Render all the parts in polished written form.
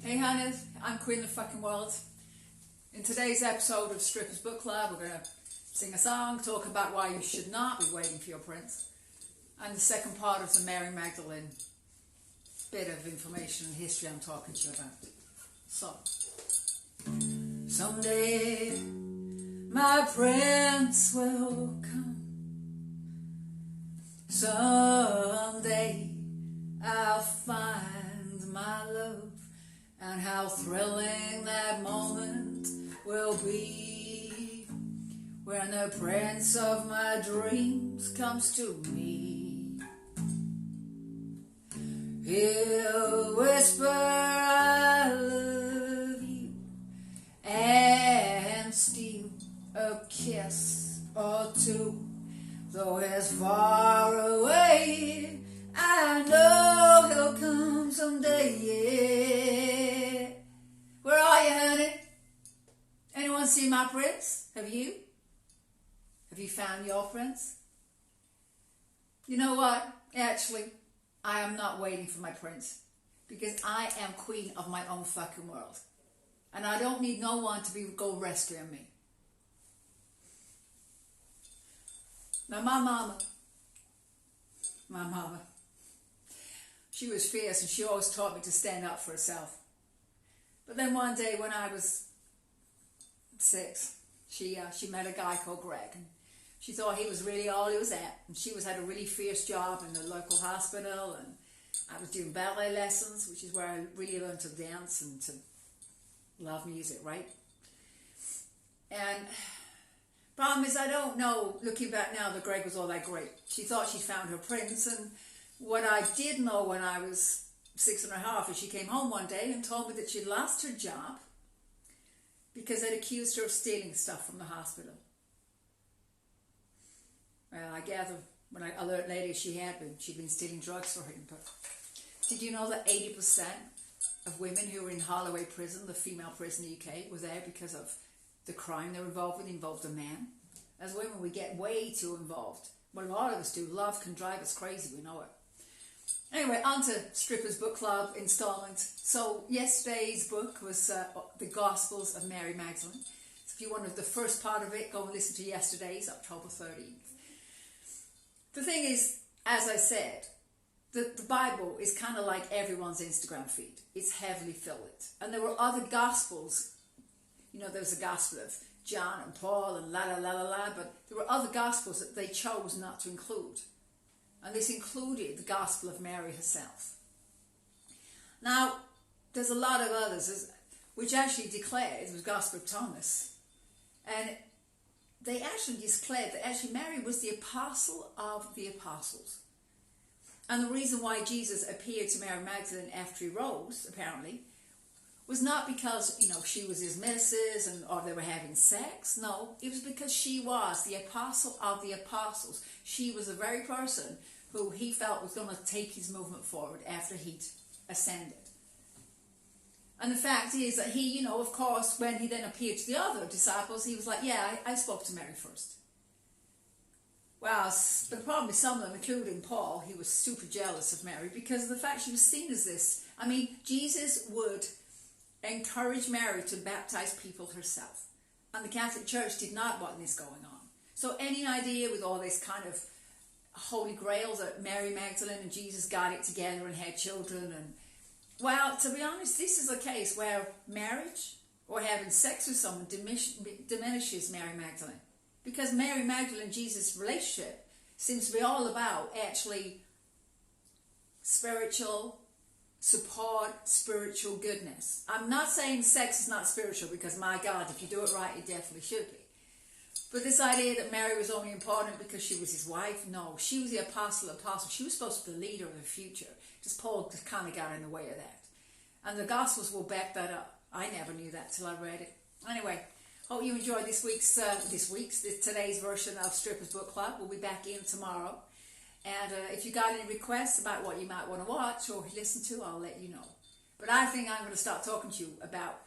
Hey honey, I'm Queen of the fucking world. In today's episode of Strippers Book Club, we're going to sing a song, talk about why you should not be waiting for your prince, and the second part of the Mary Magdalene bit of information and history I'm talking to you about. So, someday my prince will come. Someday I'll find my love. And how thrilling that moment will be when the prince of my dreams comes to me. He'll whisper, I love you, and steal a kiss or two. Though he's far away, I know he'll come someday, yeah. Where are you, honey? Anyone see my prince? Have you? Have you found your prince? You know what? Actually, I am not waiting for my prince, because I am queen of my own fucking world. And I don't need no one to go rescuing me. Now my mama, she was fierce and she always taught me to stand up for herself. But then one day when I was 6, she met a guy called Greg, and she thought he was really all he was at. And she had a really fierce job in the local hospital, and I was doing ballet lessons, which is where I really learned to dance and to love music, right? And problem is, I don't know, looking back now, that Greg was all that great. She thought she'd found her prince, and what I did know when I was 6.5 is she came home one day and told me that she'd lost her job because they'd accused her of stealing stuff from the hospital. Well, I gather, when I learned later she'd been stealing drugs for him. But did you know that 80% of women who were in Holloway prison, the female prison in the UK, were there because of the crime they were involved a man? As women, we get way too involved. Well, a lot of us do. Love can drive us crazy, we know it. Anyway, on to Strippers Book Club installment. So yesterday's book was The Gospels of Mary Magdalene. So if you wanted the first part of it, go and listen to yesterday's, October 13th. The thing is, as I said, the Bible is kind of like everyone's Instagram feed. It's heavily filled. And there were other Gospels. You know, there was a Gospel of John and Paul and but there were other Gospels that they chose not to include. And this included the Gospel of Mary herself. Now, there's a lot of others, which actually declared, it was Gospel of Thomas, and they actually declared that actually Mary was the apostle of the apostles. And the reason why Jesus appeared to Mary Magdalene after he rose, apparently, was not because, she was his missus or they were having sex. No, it was because she was the apostle of the apostles. She was the very person who he felt was going to take his movement forward after he'd ascended. And the fact is that he, of course, when he then appeared to the other disciples, he was like, yeah, I spoke to Mary first. Well, the problem is some of them, including Paul, he was super jealous of Mary because of the fact she was seen as this. I mean, Jesus would encourage Mary to baptize people herself. And the Catholic Church did not want this going on. So any idea with all this kind of holy grail that Mary Magdalene and Jesus got it together and had children, and well, to be honest, this is a case where marriage or having sex with someone diminishes Mary Magdalene. Because Mary Magdalene and Jesus' relationship seems to be all about actually spiritual support, spiritual goodness. I'm not saying sex is not spiritual, because my God, if you do it right, it definitely should be. But this idea that Mary was only important because she was his wife, no, she was the apostle. She was supposed to be the leader of the future. Just Paul just kind of got in the way of that. And the Gospels will back that up. I never knew that till I read it. Anyway, hope you enjoyed today's version of Strippers Book Club. We'll be back in tomorrow. And if you got any requests about what you might want to watch or listen to, I'll let you know. But I think I'm going to start talking to you about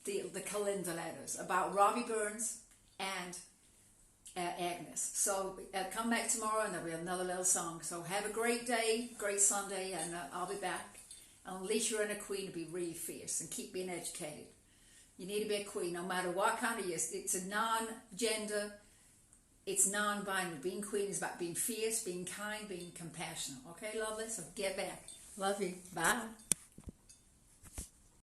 the calendar letters, about Robbie Burns and Agnes. So come back tomorrow and there'll be another little song. So have a great day, great Sunday, and I'll be back. Unless you're in a queen, to be really fierce and keep being educated. You need to be a queen, no matter what kind of yes. It's a non-gender, it's non-binary. Being queen is about being fierce, being kind, being compassionate. Okay, lovely? So get back. Love you. Bye.